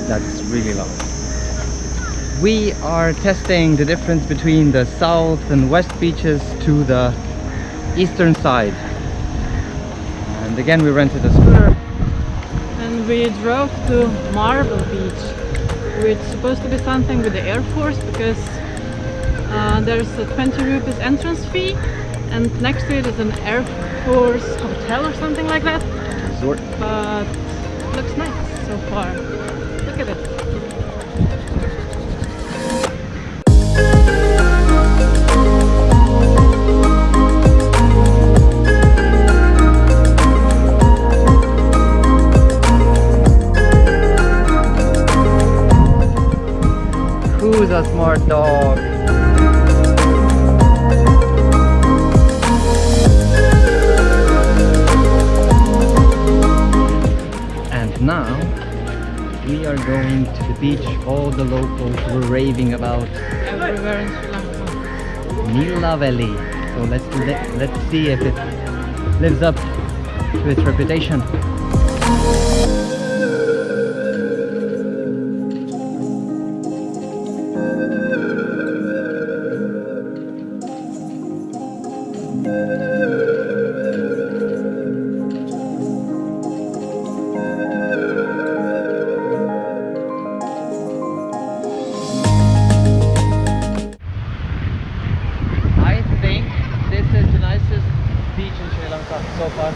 That's really long. We are testing the difference between the south and west beaches to the eastern side. And again, we rented a scooter. And we drove to Marble Beach, which is supposed to be something with the Air Force, because there's a 20 rupees entrance fee, and next to it is an Air Force hotel or something like that. Resort. But it looks nice so far. Look at it. Who's a smart dog? And now we are going to the beach all the locals were raving about. Everywhere in Sri Lanka. Nilaveli. So let's see if it lives up to its reputation. Beach in Sri Lanka so far.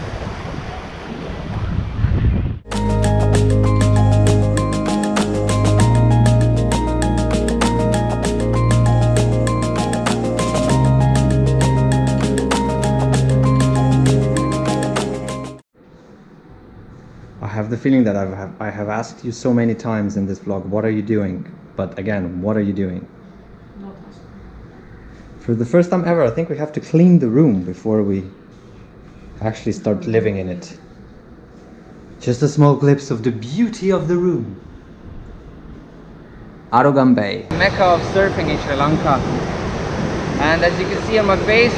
I have the feeling that I have asked you so many times in this vlog, what are you doing? But again, what are you doing? Not awesome. For the first time ever, I think we have to clean the room before we actually start living in it. Just a small glimpse of the beauty of the room. Arugam Bay, Mecca of surfing in Sri Lanka. And as you can see on my face,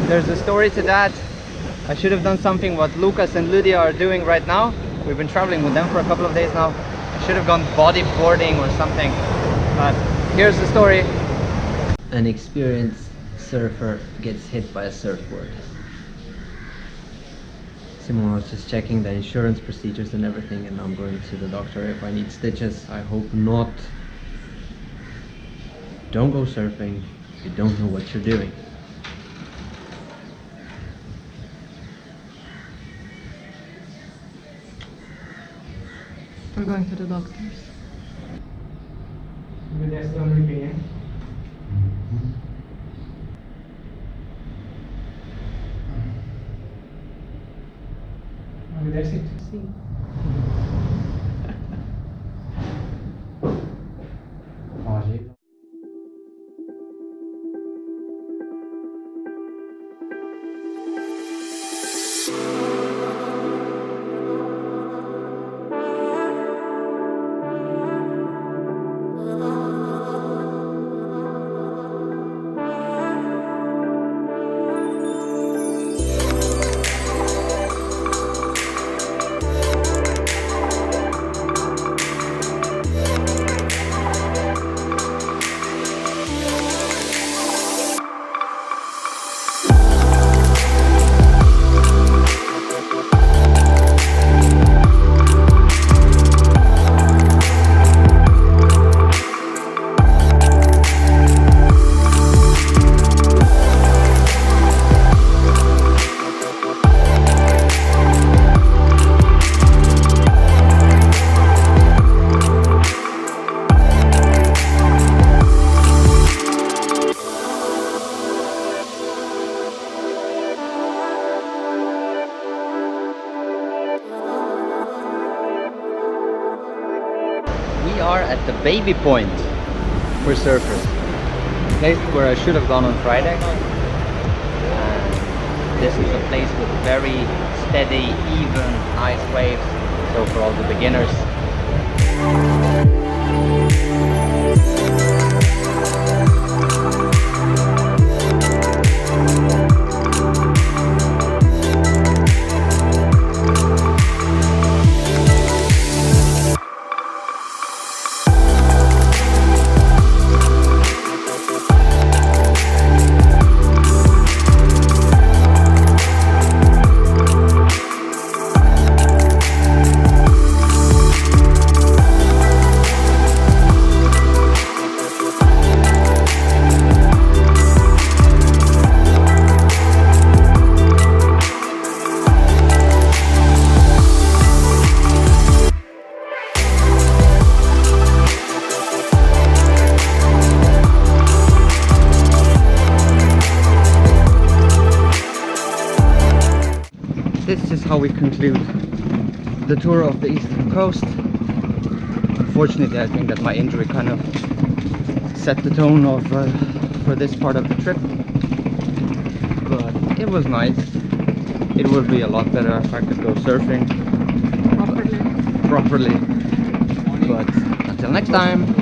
there's a story to that. I should have done something what Lucas and Lydia are doing right now. We've been traveling with them for a couple of days now. I should have gone bodyboarding or something. But here's the story. An experienced surfer gets hit by a surfboard. Simon was just checking the insurance procedures and everything, and I'm going to the doctor if I need stitches. I hope not. Don't go surfing if you don't know what you're doing. We're going to the doctors. That's it. See. We are at the baby point for surfers. A place where I should have gone on Friday. And this is a place with very steady, even, nice waves. So for all the beginners. this is how we conclude the tour of the eastern coast. Unfortunately, I think that my injury kind of set the tone of for this part of the trip, but it was nice. It would be a lot better if I could go surfing properly. But until next time.